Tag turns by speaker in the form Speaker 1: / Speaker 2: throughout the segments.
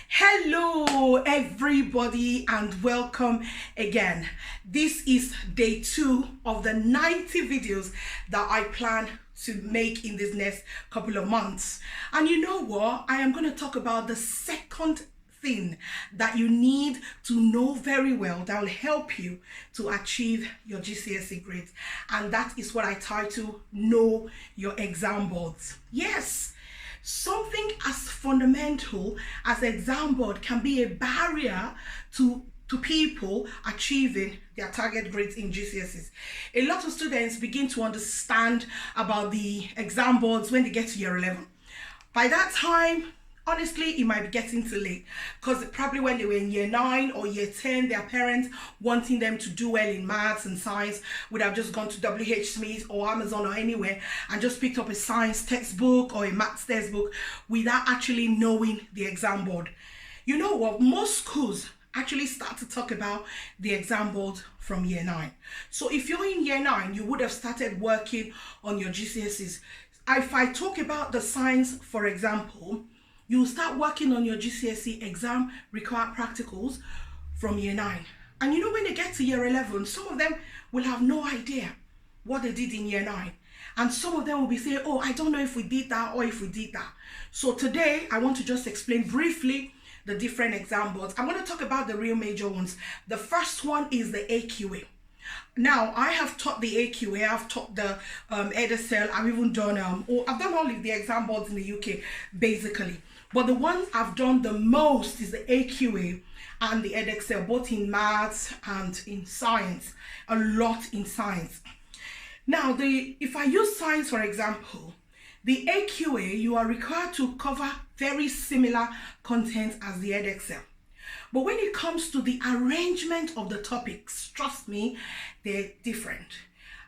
Speaker 1: Hello everybody and welcome again. This is day 2 of the 90 videos that I plan to make in this next couple of months. And you know what? I am going to talk about the second thing that you need to know very well that will help you to achieve your GCSE grades. And that is what I title Know Your Exam Boards. Yes. Something as fundamental as exam board can be a barrier to people achieving their target grades in GCSEs. A lot of students begin to understand about the exam boards when they get to year 11. By that time, honestly, it might be getting too late because probably when they were in year 9 or year 10, their parents wanting them to do well in maths and science would have just gone to WH Smith or Amazon or anywhere and just picked up a science textbook or a maths textbook without actually knowing the exam board. You know what? Most schools actually start to talk about the exam board from year 9. So if you're in year 9, you would have started working on your GCSEs. If I talk about the science, for example, you start working on your GCSE exam required practicals from year 9. And you know, when they get to year 11, some of them will have no idea what they did in year 9. And some of them will be saying, oh, I don't know if we did that or if we did that. So today, I want to just explain briefly the different exam boards. I'm going to talk about the real major ones. The first one is the AQA. Now, I have taught the AQA, I've taught the EdSL, I've even done, I've done all of the exam boards in the UK, basically. But the ones I've done the most is the AQA and the EdXL, both in maths and in science, a lot in science. Now, if I use science, for example, the AQA, you are required to cover very similar content as the EdXL. But when it comes to the arrangement of the topics, trust me, they're different.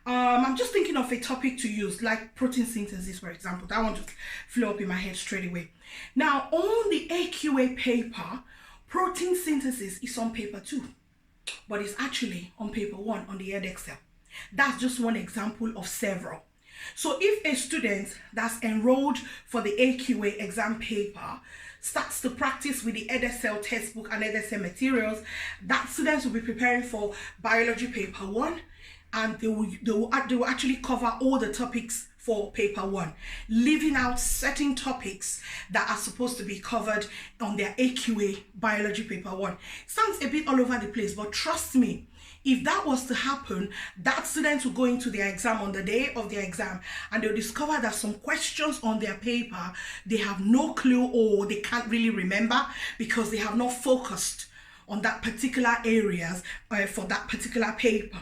Speaker 1: I'm just thinking of a topic to use, like protein synthesis, for example. That one just flew up in my head straight away. Now, on the AQA paper, protein synthesis is on paper 2, but it's actually on paper 1 on the EdXL. That's just one example of several. So if a student that's enrolled for the AQA exam paper starts to practice with the EdSL textbook and EdSL materials, that student will be preparing for biology paper 1, and they will actually cover all the topics for paper 1, leaving out certain topics that are supposed to be covered on their AQA biology paper 1. Sounds a bit all over the place, but trust me, if that was to happen, that student will go into their exam on the day of their exam and they'll discover that some questions on their paper, they have no clue or they can't really remember because they have not focused on that particular areas for that particular paper.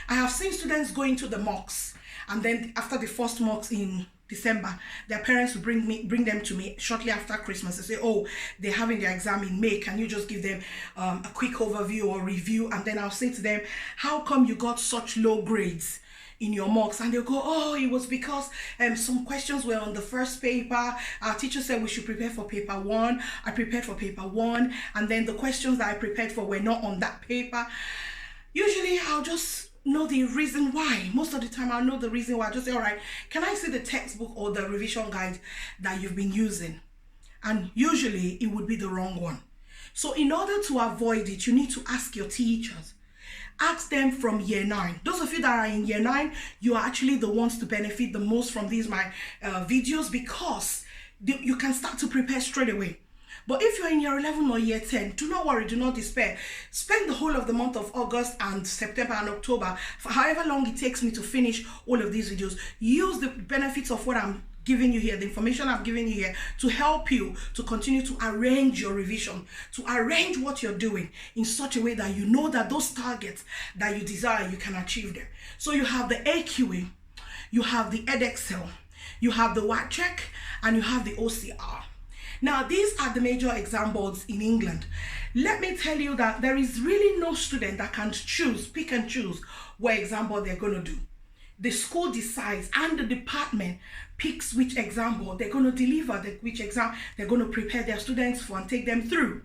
Speaker 1: I have seen students go into the mocks, and then after the first mocks in December, their parents will bring them to me shortly after Christmas and say, oh, they're having their exam in May. Can you just give them a quick overview or review? And then I'll say to them, how come you got such low grades in your mocks? And they'll go, oh, it was because some questions were on the first paper. Our teacher said we should prepare for paper 1. I prepared for paper 1, and then the questions that I prepared for were not on that paper. Usually I'll just know the reason why. Most of the time I'll know the reason why. I just say, all right, can I see the textbook or the revision guide that you've been using? And usually it would be the wrong one. So in order to avoid it, you need to ask your teachers. Ask them from year 9. Those of you that are in year 9, you are actually the ones to benefit the most from these my videos, because you can start to prepare straight away. But if you're in year 11 or year 10, do not worry, do not despair. Spend the whole of the month of August and September and October, for however long it takes me to finish all of these videos. Use the benefits of what I'm giving you here, the information I'm giving you here, to help you to continue to arrange your revision, to arrange what you're doing in such a way that you know that those targets that you desire, you can achieve them. So you have the AQA, you have the EdXL, you have the WACC, and you have the OCR. Now, these are the major exam boards in England. Let me tell you that there is really no student that can pick and choose what exam board they're going to do. The school decides and the department picks which exam board they're going to deliver, which exam they're going to prepare their students for and take them through.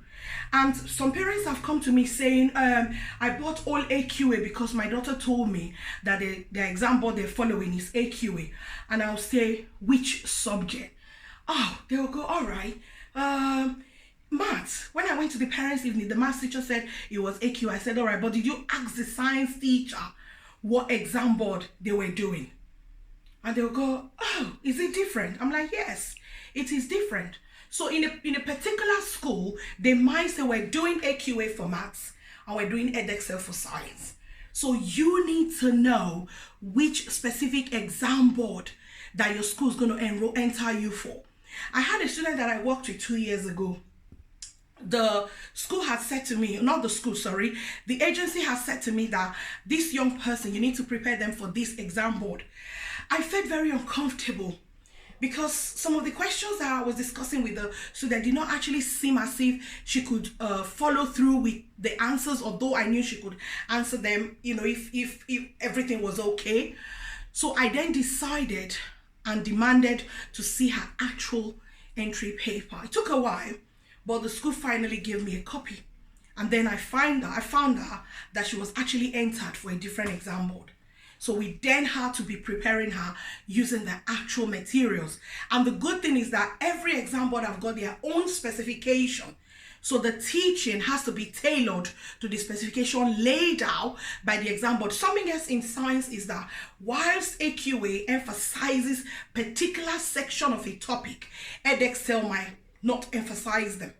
Speaker 1: And some parents have come to me saying, I bought all AQA because my daughter told me that the exam board they're following is AQA. And I'll say, which subject? Oh, they will go, all right, maths. When went to the parents' evening, the maths teacher said it was AQ. I said, all right, but did you ask the science teacher what exam board they were doing? And they'll go, oh, is it different? I'm like, yes, it is different. So in a particular school, they might say we're doing AQA for maths and we're doing edXL for science. So you need to know which specific exam board that your school is going to enter you for. I had a student that I worked with 2 years ago. The school had said to me, not the school, sorry, the agency has said to me that this young person, you need to prepare them for this exam board. I felt very uncomfortable because some of the questions that I was discussing with the student did not actually seem as if she could follow through with the answers, although I knew she could answer them, you know, if everything was okay. So I then decided and demanded to see her actual entry paper. It took a while, but the school finally gave me a copy. And then I found out that she was actually entered for a different exam board. So we then had to be preparing her using the actual materials. And the good thing is that every exam board have got their own specification. So the teaching has to be tailored to the specification laid out by the exam board. Something else in science is that whilst AQA emphasizes particular section of a topic, edXL might not emphasize them.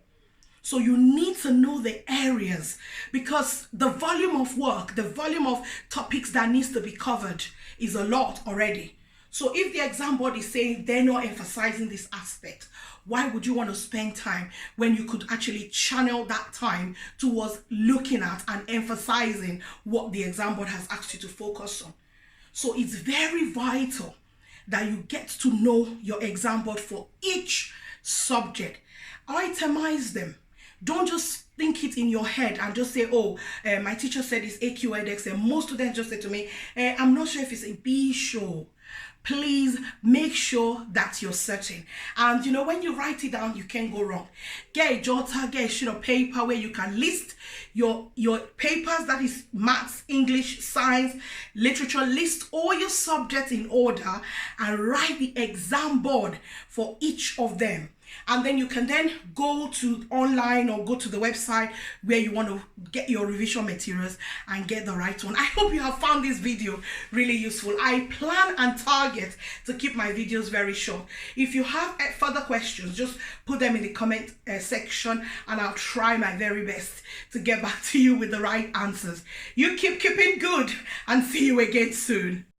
Speaker 1: So you need to know the areas because the volume of work, the volume of topics that needs to be covered is a lot already. So if the exam board is saying they're not emphasizing this aspect, why would you want to spend time when you could actually channel that time towards looking at and emphasizing what the exam board has asked you to focus on? So it's very vital that you get to know your exam board for each subject. Itemize them. Don't just think it in your head and just say, oh, my teacher said it's AQ edX. And most students just say to me, I'm not sure if it's a B show. Please make sure that you're certain. And you know, when you write it down, you can't go wrong. Get a jotter, get a sheet of paper where you can list your papers, that is maths, English, science, literature. List all your subjects in order and write the exam board for each of them. And then you can then go to online or go to the website where you want to get your revision materials and get the right one. I hope you have found this video really useful. I plan and target to keep my videos very short. If you have further questions, just put them in the comment section and I'll try my very best to get back to you with the right answers. You keep keeping good and see you again soon.